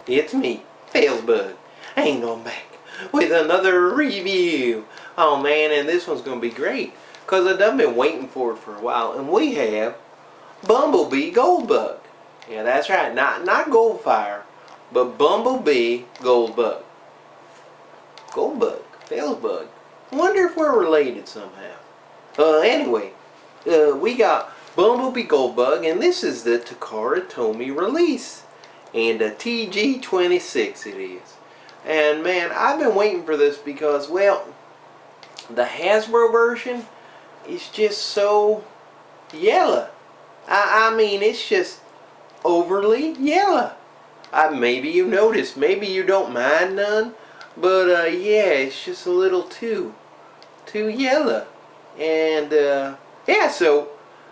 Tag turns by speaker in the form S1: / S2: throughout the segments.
S1: It's me, felzbug. And I'm back with another review. Oh man, and this one's gonna be great because I've done been waiting for it for a while, and we have Bumblebee Goldbug. Yeah, that's right, not Goldfire, but Bumblebee Goldbug. Goldbug, felzbug. Wonder if we're related somehow. Anyway, we got Bumblebee Goldbug, and this is the Takara Tomy release. And a TG26 it is. And man, I've been waiting for this because, well, the Hasbro version is just so yellow. I mean, it's just overly yellow. Maybe you noticed, maybe you don't mind none, but yeah, it's just a little too yellow. And yeah, so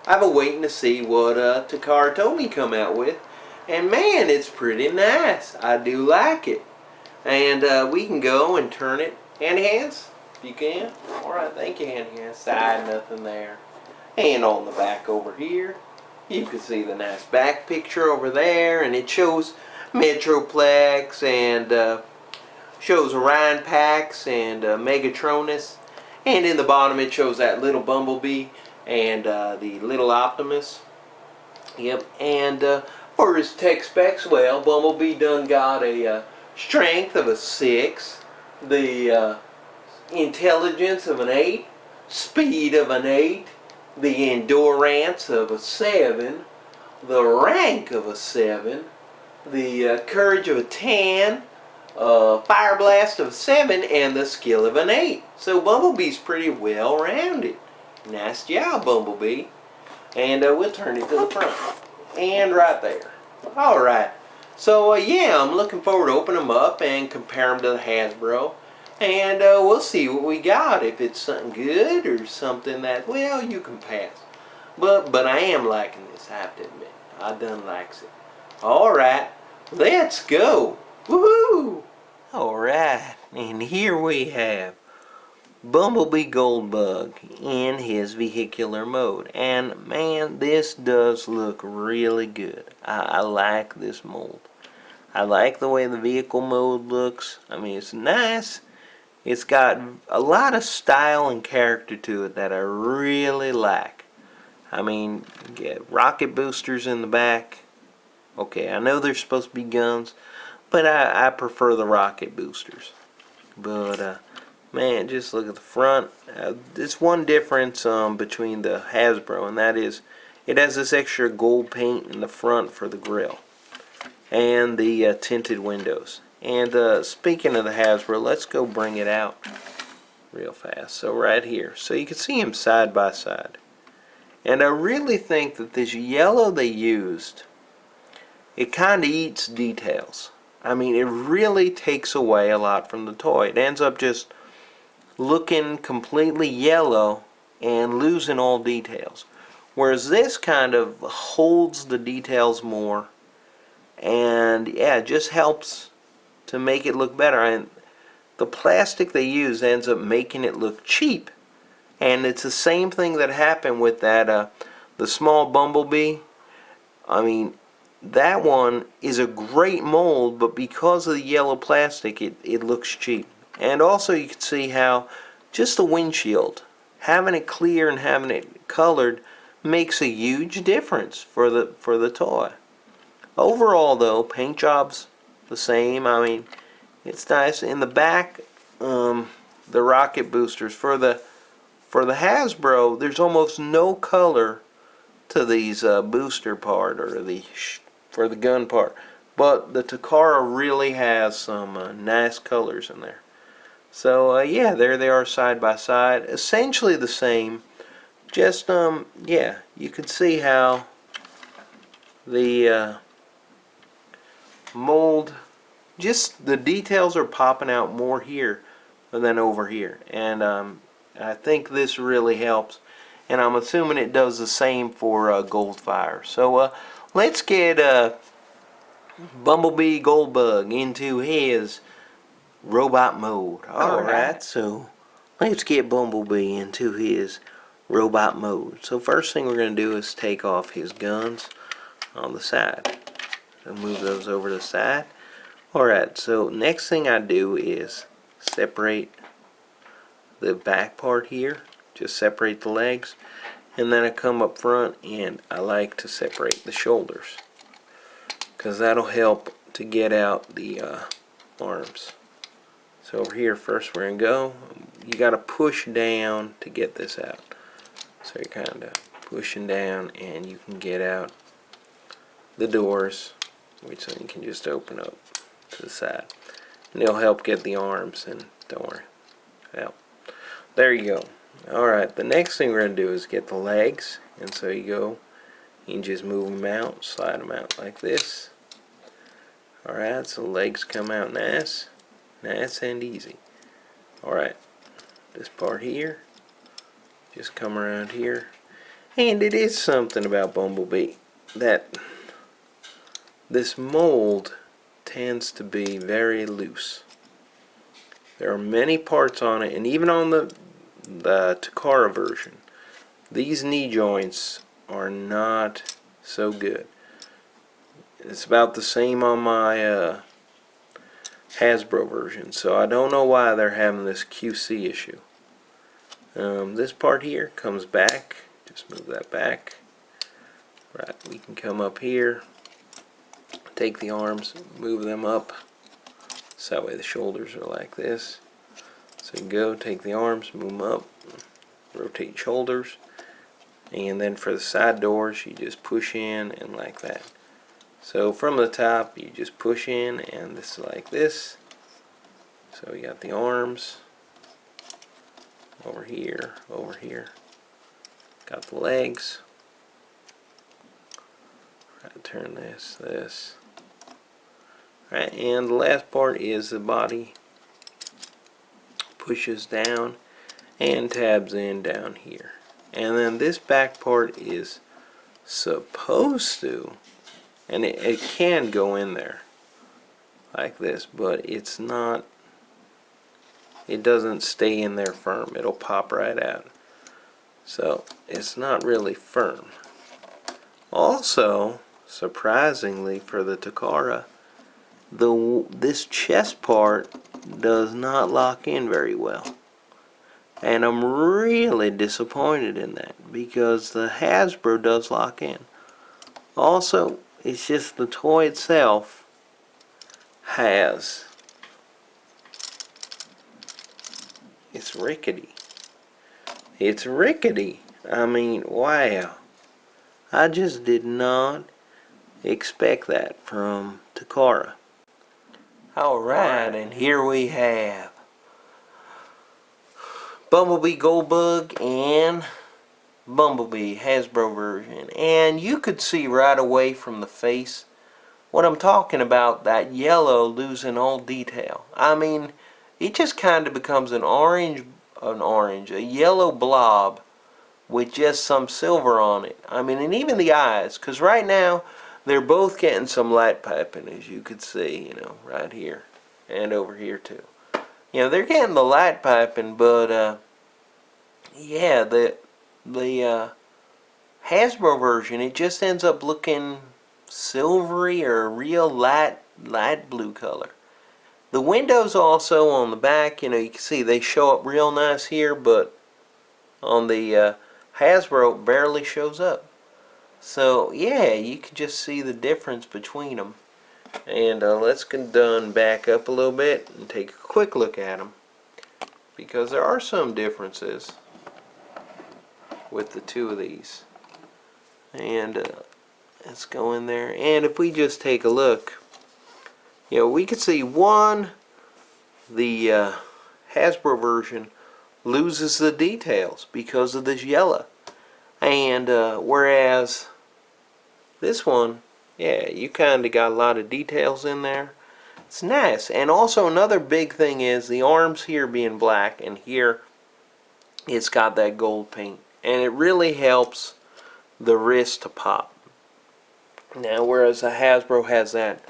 S1: I've been waiting to see what Takara Tomy come out with. And man, it's pretty nice. I do like it. And we can go and turn it. Handy hands? If you can. Alright, thank you, handy hands. Side, nothing there. And on the back over here, you can see the nice back picture over there. And it shows Metroplex and shows Orion Pax and Megatronus. And in the bottom it shows that little Bumblebee and the little Optimus. Yep, and for his tech specs, well, Bumblebee done got a strength of a 6, the intelligence of an 8, speed of an 8, the endurance of a 7, the rank of a 7, the courage of a 10, fire blast of a 7, and the skill of an 8. So Bumblebee's pretty well rounded. Nice job, Bumblebee. And we'll turn it to the front. And right there. Alright. So yeah, I'm looking forward to open them up and compare them to the Hasbro. And we'll see what we got. If it's something good or something that, well, you can pass. But I am liking this, I have to admit. I done likes it. Alright. Let's go. Woohoo! Alright. And here we have Bumblebee Goldbug in his vehicular mode, and man, this does look really good. I like this mold. I like the way the vehicle mode looks. I mean, it's nice. It's got a lot of style and character to it that I really like. I mean, you get rocket boosters in the back. Okay, I know they're supposed to be guns, but I prefer the rocket boosters. But man, just look at the front. There's one difference between the Hasbro, and that is it has this extra gold paint in the front for the grill and the tinted windows. And speaking of the Hasbro, let's go bring it out real fast. So right here, so you can see them side by side. And I really think that this yellow they used, it kind of eats details. I mean, it really takes away a lot from the toy. It ends up just looking completely yellow and losing all details, whereas this kind of holds the details more, and yeah, it just helps to make it look better. And the plastic they use ends up making it look cheap, and it's the same thing that happened with that the small Bumblebee. I mean, that one is a great mold, but because of the yellow plastic, it looks cheap. And also you can see how just the windshield, having it clear and having it colored, makes a huge difference for the toy. Overall though, paint job's the same. I mean, it's nice. In the back, the rocket boosters for the Hasbro, there's almost no color to these booster part or for the gun part, but the Takara really has some nice colors in there. So yeah, there they are side by side, essentially the same. Just yeah, you can see how the mold, just the details are popping out more here than over here, and I think this really helps. And I'm assuming it does the same for Goldfire. So let's get Bumblebee Goldbug into his robot mode. Alright, so let's get Bumblebee into his robot mode. So first thing we're going to do is take off his guns on the side. So move those over to the side. Alright, so next thing I do is separate the back part here, just separate the legs, and then I come up front and I like to separate the shoulders because that'll help to get out the arms. So over here first we're going to go, you got to push down to get this out. So you're kind of pushing down and you can get out the doors, which then you can just open up to the side. And it'll help get the arms, and don't worry. Well, there you go. Alright, the next thing we're going to do is get the legs. And so you go, you can just move them out, slide them out like this. Alright, so the legs come out nice and easy. Alright, this part here, just come around here. And it is something about Bumblebee that this mold tends to be very loose. There are many parts on it, and even on the Takara version, these knee joints are not so good. It's about the same on my Hasbro version, so I don't know why they're having this QC issue. This part here comes back. Just move that back. Right, we can come up here, take the arms, move them up, so that way the shoulders are like this. So you go, take the arms, move them up, rotate shoulders, and then for the side doors you just push in and like that. So from the top you just push in, and this is like this. So we got the arms over here, got the legs. Right, turn this. Right, and the last part is the body pushes down and tabs in down here. And then this back part is supposed to, and it can go in there like this, but it's not, it doesn't stay in there firm. It'll pop right out. So it's not really firm. Also, surprisingly for the Takara, this chest part does not lock in very well. And I'm really disappointed in that, because the Hasbro does lock in. Also, it's just the toy itself it's rickety. It's rickety. I mean, wow. I just did not expect that from Takara. Alright, and here we have Bumblebee Goldbug and Bumblebee Hasbro version. And you could see right away from the face what I'm talking about, that yellow losing all detail. I mean, it just kind of becomes a yellow blob with just some silver on it. I mean, and even the eyes, because right now they're both getting some light piping, as you could see, you know, right here and over here too. You know, they're getting the light piping, but yeah, the Hasbro version, it just ends up looking silvery or a real light blue color. The windows also on the back, you know, you can see they show up real nice here, but on the Hasbro it barely shows up. So yeah, you can just see the difference between them. And let's back up a little bit and take a quick look at them, because there are some differences with the two of these. And let's go in there, and if we just take a look, you know, we can see one, the Hasbro version loses the details because of this yellow, and whereas this one, yeah, you kind of got a lot of details in there. It's nice. And also another big thing is the arms here being black, and here it's got that gold paint, and it really helps the wrist to pop. Now, whereas the Hasbro has that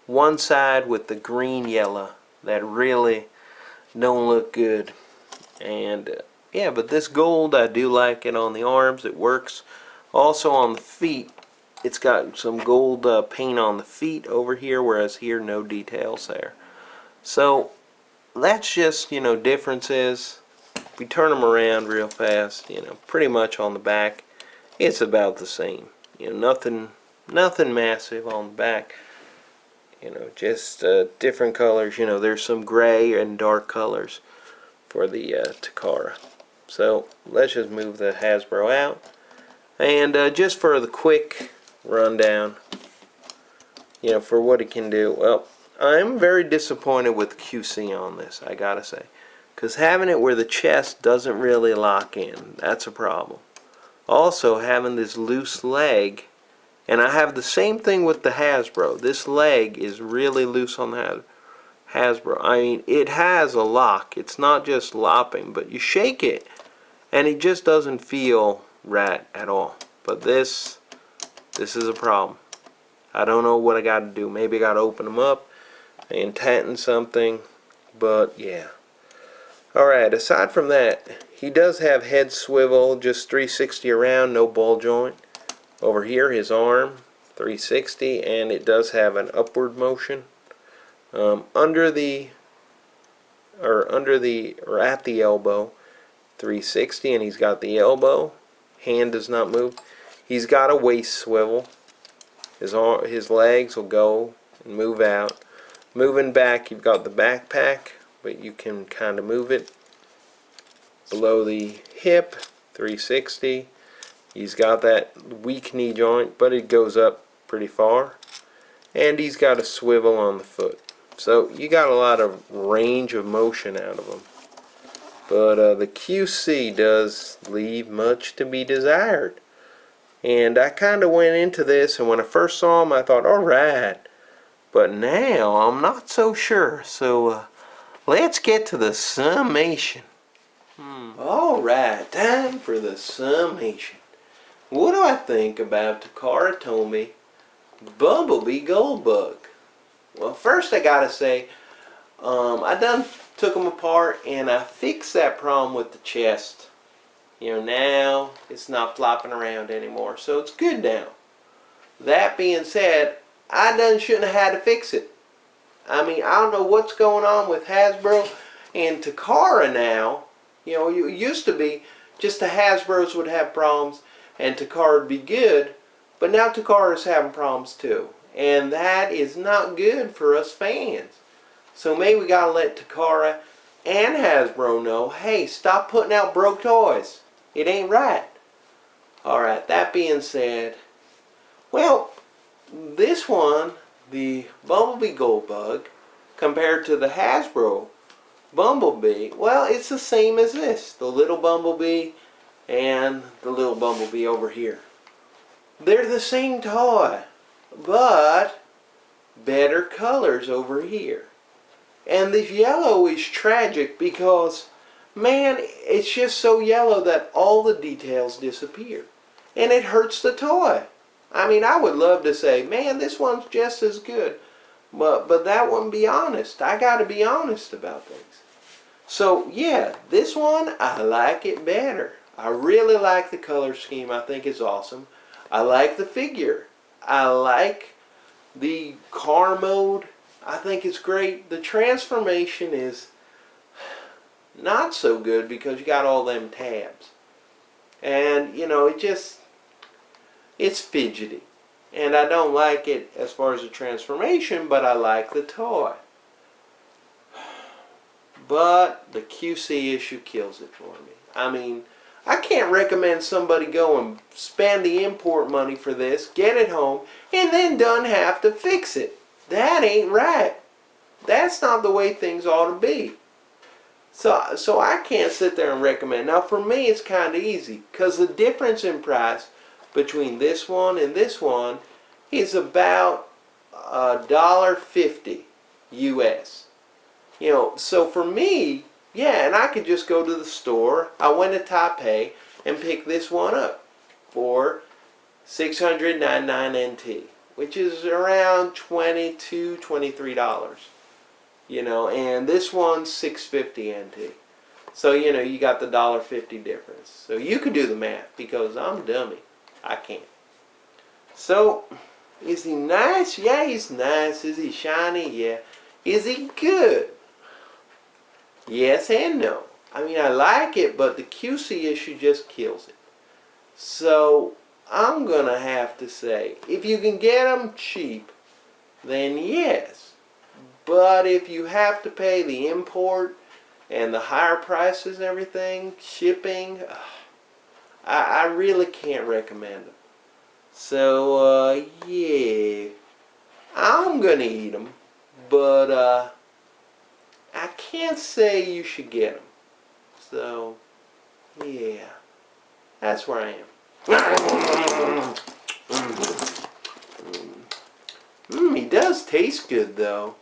S1: one side with the green yellow that really don't look good. And yeah, but this gold, I do like it on the arms. It works also on the feet. it's got some gold paint on the feet over here, whereas here no details there. So that's just, differences. If we turn them around real fast, pretty much on the back, it's about the same. Nothing massive on the back. Just different colors. There's some gray and dark colors for the Takara. So let's just move the Hasbro out. And just for the quick rundown, for what it can do, well, I'm very disappointed with QC on this, I gotta say. Because having it where the chest doesn't really lock in, that's a problem. Also, having this loose leg, and I have the same thing with the Hasbro. This leg is really loose on the Hasbro. I mean, it has a lock. It's not just lopping, but you shake it, and it just doesn't feel right at all. But this is a problem. I don't know what I got to do. Maybe I got to open them up and tighten something. But yeah. Alright, aside from that, he does have head swivel, just 360 around, no ball joint. Over here, his arm, 360, and it does have an upward motion. At the elbow, 360, and he's got the elbow. Hand does not move. He's got a waist swivel. His legs will go and move out. Moving back, you've got the backpack, but you can kind of move it below the hip, 360. He's got that weak knee joint, but it goes up pretty far. And he's got a swivel on the foot. So you got a lot of range of motion out of him. But the QC does leave much to be desired. And I kind of went into this, and when I first saw him, I thought, alright. But now, I'm not so sure. So, let's get to the summation. Alright, time for the summation. What do I think about Takara Tomy Bumblebee Goldbug? Well, first I gotta say, I done took them apart and I fixed that problem with the chest. Now it's not flopping around anymore, so it's good now. That being said, I done shouldn't have had to fix it. I mean, I don't know what's going on with Hasbro and Takara now. It used to be just the Hasbros would have problems and Takara would be good, but now Takara is having problems too. And that is not good for us fans. So maybe we gotta let Takara and Hasbro know, hey, stop putting out broke toys. It ain't right. Alright, that being said, well, this one, the Bumblebee Goldbug, compared to the Hasbro Bumblebee, well, it's the same as this. The little Bumblebee and the little Bumblebee over here. They're the same toy, but better colors over here. And this yellow is tragic because, man, it's just so yellow that all the details disappear. And it hurts the toy. I mean, I would love to say, man, this one's just as good. But that wouldn't be honest. I got to be honest about things. So, yeah, this one, I like it better. I really like the color scheme. I think it's awesome. I like the figure. I like the car mode. I think it's great. The transformation is not so good because you got all them tabs. And, it's fidgety. And I don't like it as far as the transformation, but I like the toy. But the QC issue kills it for me. I mean, I can't recommend somebody go and spend the import money for this, get it home, and then don't have to fix it. That ain't right. That's not the way things ought to be. So I can't sit there and recommend. Now for me it's kind of easy because the difference in price between this one and this one is about $1.50 US. So for me, yeah, and I could just go to the store. I went to Taipei and pick this one up for $699 NT, which is around $22, $23. And this one's $650 NT. So, you got the $1.50 difference. So you could do the math because I'm dummy. I can't. So, is he nice? Yeah, he's nice. Is he shiny? Yeah. Is he good? Yes and no. I mean, I like it, but the QC issue just kills it. So, I'm going to have to say, if you can get them cheap, then yes. But if you have to pay the import and the higher prices and everything, shipping, I really can't recommend them. So, yeah, I'm going to eat them, but I can't say you should get them. So, yeah, that's where I am. He does taste good though.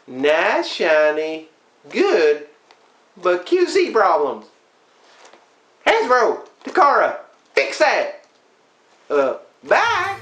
S1: Nice, shiny, good, but QC problems. Hasbro, Takara, fix that. Bye.